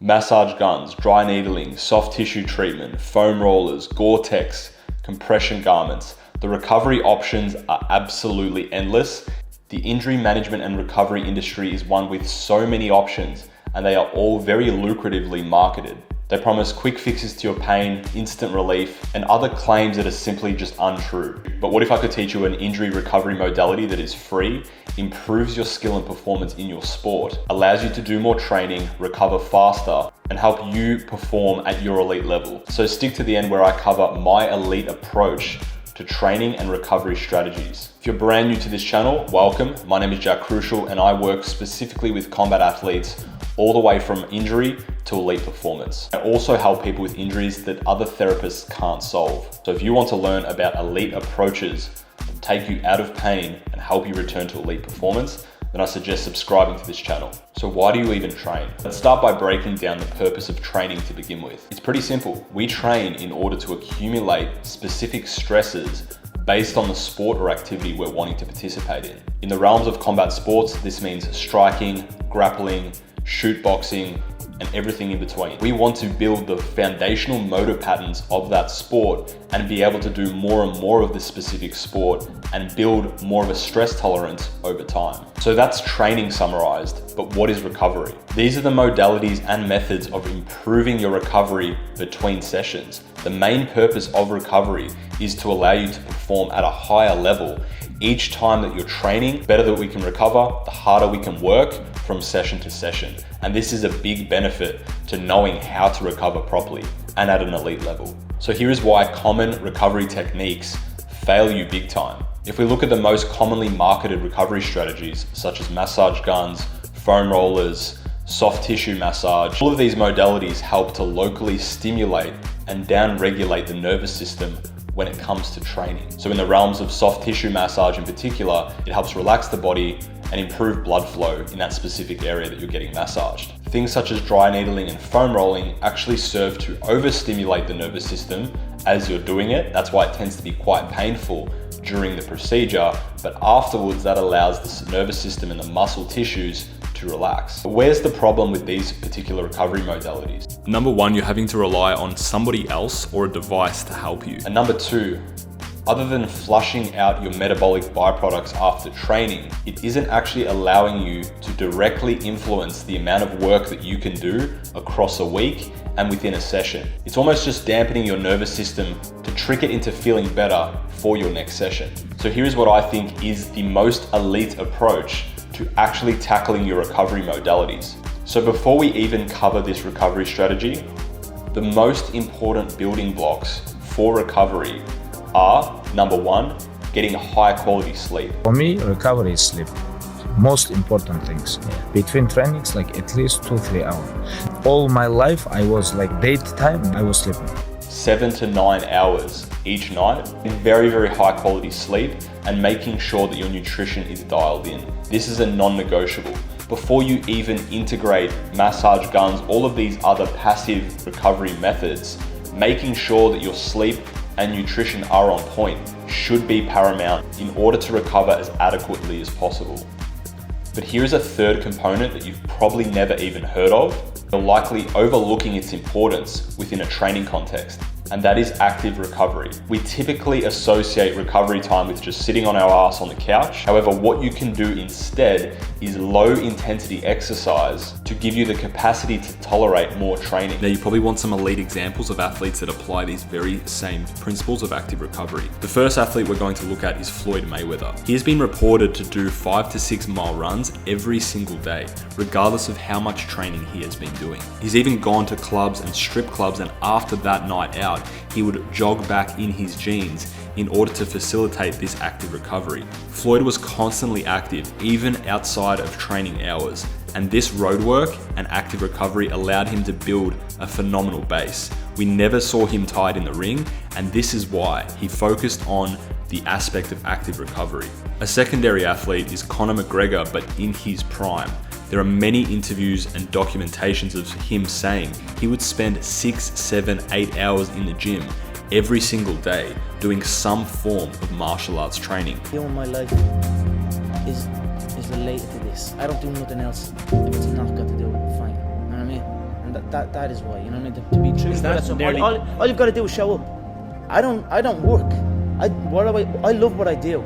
Massage guns, dry needling, soft tissue treatment, foam rollers, Gore-Tex, compression garments. The recovery options are absolutely endless. The injury management and recovery industry is one with so many options, and they are all very lucratively marketed. They promise quick fixes to your pain, instant relief, and other claims that are simply just untrue. But what if I could teach you an injury recovery modality that is free, improves your skill and performance in your sport, allows you to do more training, recover faster, and help you perform at your elite level? So stick to the end where I cover my elite approach to training and recovery strategies. If you're brand new to this channel, welcome. My name is Jack Crucial and I work specifically with combat athletes all the way from injury to elite performance. I also help people with injuries that other therapists can't solve. So if you want to learn about elite approaches that take you out of pain and help you return to elite performance, then I suggest subscribing to this channel. So why do you even train? Let's start by breaking down the purpose of training to begin with. It's pretty simple. We train in order to accumulate specific stresses based on the sport or activity we're wanting to participate in. In the realms of combat sports, this means striking, grappling, shoot boxing, and everything in between. We want to build the foundational motor patterns of that sport and be able to do more and more of this specific sport and build more of a stress tolerance over time. So that's training summarized, but what is recovery? These are the modalities and methods of improving your recovery between sessions. The main purpose of recovery is to allow you to perform at a higher level. Each time that you're training, the better that we can recover, the harder we can work from session to session. And this is a big benefit to knowing how to recover properly and at an elite level. So here is why common recovery techniques fail you big time. If we look at the most commonly marketed recovery strategies, such as massage guns, foam rollers, soft tissue massage, all of these modalities help to locally stimulate and down-regulate the nervous system when it comes to training. So in the realms of soft tissue massage in particular, it helps relax the body and improve blood flow in that specific area that you're getting massaged. Things such as dry needling and foam rolling actually serve to overstimulate the nervous system as you're doing it. That's why it tends to be quite painful during the procedure, but afterwards that allows the nervous system and the muscle tissues to relax. But where's the problem with these particular recovery modalities? Number one, you're having to rely on somebody else or a device to help you. And number two, other than flushing out your metabolic byproducts after training, it isn't actually allowing you to directly influence the amount of work that you can do across a week and within a session. It's almost just dampening your nervous system to trick it into feeling better for your next session. So here's what I think is the most elite approach to actually tackling your recovery modalities. So before we even cover this recovery strategy, the most important building blocks for recovery are, number one, getting high quality sleep. For me, recovery is sleep. Most important things. Between trainings, like at least 2-3 hours. All my life, I was like daytime, I was sleeping. 7 to 9 hours each night in very, very high quality sleep and making sure that your nutrition is dialed in. This is a non-negotiable. Before you even integrate massage guns, all of these other passive recovery methods, making sure that your sleep and nutrition are on point should be paramount in order to recover as adequately as possible. But here's a third component that you've probably never even heard of. You're likely overlooking its importance within a training context, and that is active recovery. We typically associate recovery time with just sitting on our ass on the couch. However, what you can do instead is low intensity exercise to give you the capacity to tolerate more training. Now you probably want some elite examples of athletes that apply these very same principles of active recovery. The first athlete we're going to look at is Floyd Mayweather. He has been reported to do 5 to 6 mile runs every single day, regardless of how much training he has been doing. He's even gone to clubs and strip clubs, and after that night out, he would jog back in his jeans in order to facilitate this active recovery. Floyd was constantly active, even outside of training hours, and this road work and active recovery allowed him to build a phenomenal base. We never saw him tied in the ring, and this is why he focused on the aspect of active recovery. A secondary athlete is Conor McGregor, but in his prime. There are many interviews and documentations of him saying he would spend 6, 7, 8 hours in the gym every single day doing some form of martial arts training. All my life is related to this. I don't do nothing else if it's not got to do with fighting. You know what I mean? And that is why, you know what I mean? To be truthful, that that's nearly- all you've got to do is show up. I don't work. I love what I do,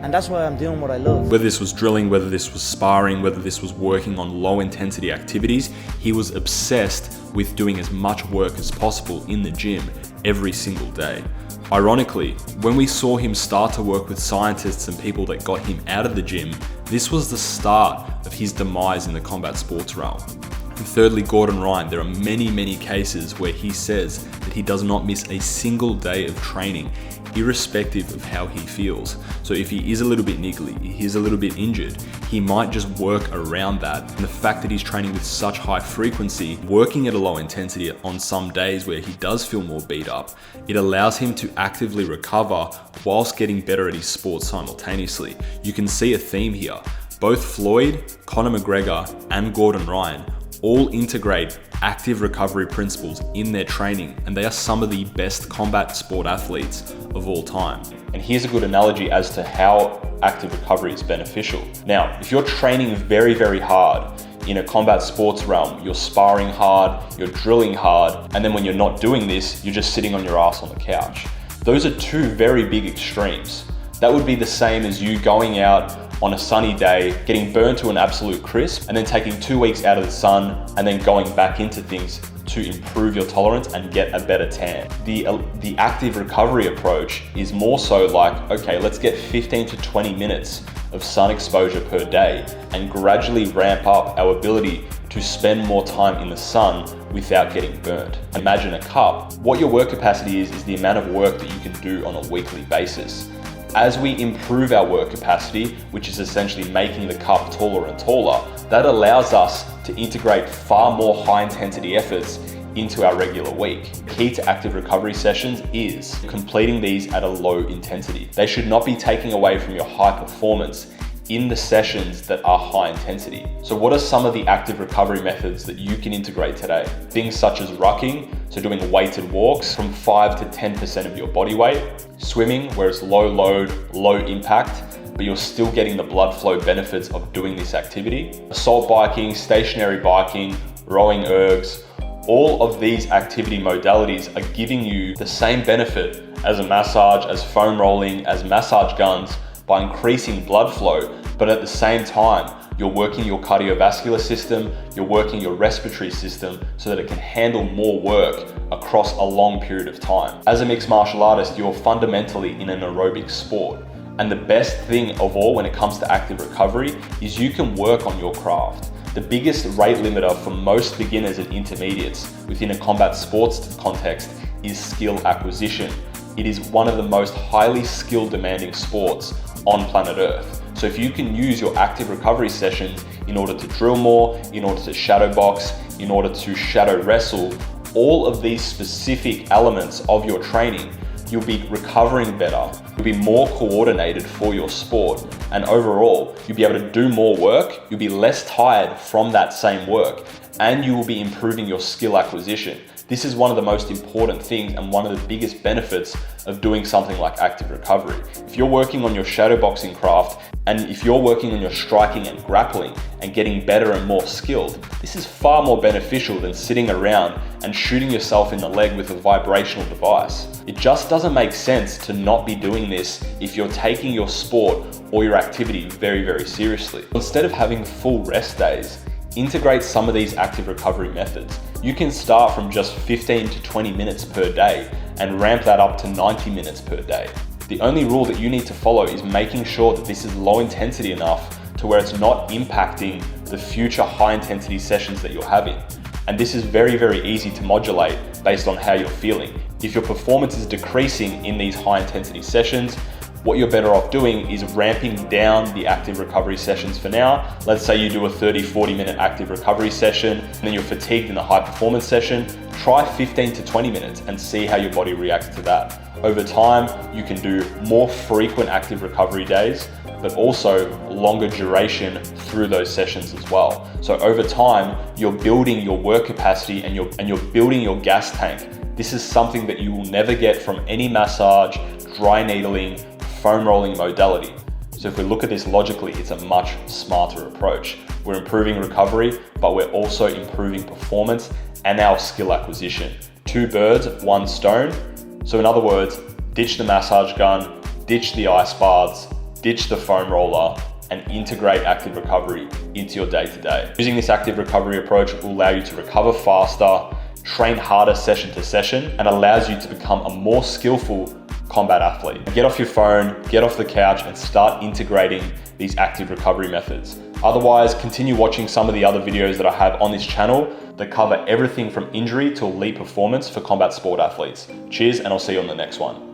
and that's why I'm doing what I love. Whether this was drilling, whether this was sparring, whether this was working on low intensity activities, he was obsessed with doing as much work as possible in the gym every single day. Ironically, when we saw him start to work with scientists and people that got him out of the gym, this was the start of his demise in the combat sports realm. And thirdly, Gordon Ryan, there are many cases where he says that he does not miss a single day of training, irrespective of how he feels. So if he is a little bit niggly, he is a little bit injured, he might just work around that. And the fact that he's training with such high frequency, working at a low intensity on some days where he does feel more beat up, it allows him to actively recover whilst getting better at his sport simultaneously. You can see a theme here. Both Floyd, Conor McGregor, and Gordon Ryan all integrate active recovery principles in their training, and they are some of the best combat sport athletes of all time. And here's a good analogy as to how active recovery is beneficial. Now, if you're training very hard in a combat sports realm, you're sparring hard, you're drilling hard, and then when you're not doing this, you're just sitting on your ass on the couch. Those are two very big extremes. That would be the same as you going out on a sunny day, getting burned to an absolute crisp, and then taking 2 weeks out of the sun and then going back into things to improve your tolerance and get a better tan. The active recovery approach is more so like, okay, let's get 15 to 20 minutes of sun exposure per day and gradually ramp up our ability to spend more time in the sun without getting burnt. Imagine a cup. What your work capacity is the amount of work that you can do on a weekly basis. As we improve our work capacity, which is essentially making the cup taller and taller, that allows us to integrate far more high intensity efforts into our regular week. Key to active recovery sessions is completing these at a low intensity. They should not be taking away from your high performance in the sessions that are high intensity. So what are some of the active recovery methods that you can integrate today? Things such as rucking, so doing weighted walks from 5 to 10% of your body weight, swimming where it's low load, low impact, but you're still getting the blood flow benefits of doing this activity. Assault biking, stationary biking, rowing ergs, all of these activity modalities are giving you the same benefit as a massage, as foam rolling, as massage guns, by increasing blood flow, but at the same time, you're working your cardiovascular system, you're working your respiratory system so that it can handle more work across a long period of time. As a mixed martial artist, you're fundamentally in an aerobic sport. And the best thing of all when it comes to active recovery is you can work on your craft. The biggest rate limiter for most beginners and intermediates within a combat sports context is skill acquisition. It is one of the most highly skill demanding sports on planet Earth. So if you can use your active recovery sessions in order to drill more, in order to shadow box, in order to shadow wrestle, all of these specific elements of your training, you'll be recovering better, you'll be more coordinated for your sport, and overall, you'll be able to do more work, you'll be less tired from that same work, and you will be improving your skill acquisition. This is one of the most important things and one of the biggest benefits of doing something like active recovery. If you're working on your shadowboxing craft and if you're working on your striking and grappling and getting better and more skilled, this is far more beneficial than sitting around and shooting yourself in the leg with a vibrational device. It just doesn't make sense to not be doing this if you're taking your sport or your activity very seriously. Instead of having full rest days, integrate some of these active recovery methods. You can start from just 15 to 20 minutes per day and ramp that up to 90 minutes per day. The only rule that you need to follow is making sure that this is low intensity enough to where it's not impacting the future high intensity sessions that you're having. And this is very easy to modulate based on how you're feeling. If your performance is decreasing in these high intensity sessions, what you're better off doing is ramping down the active recovery sessions for now. Let's say you do a 30-40 minute active recovery session and then you're fatigued in the high performance session. Try 15 to 20 minutes and see how your body reacts to that. Over time, you can do more frequent active recovery days, but also longer duration through those sessions as well. So over time, you're building your work capacity and you're building your gas tank. This is something that you will never get from any massage, dry needling, foam rolling modality. So if we look at this logically, it's a much smarter approach. We're improving recovery, but we're also improving performance and our skill acquisition. 2 birds, 1 stone. So in other words, ditch the massage gun, ditch the ice baths, ditch the foam roller, and integrate active recovery into your day-to-day. Using this active recovery approach will allow you to recover faster, train harder session to session, and allows you to become a more skillful combat athlete. Get off your phone, get off the couch, and start integrating these active recovery methods. Otherwise, continue watching some of the other videos that I have on this channel that cover everything from injury to elite performance for combat sport athletes. Cheers, and I'll see you on the next one.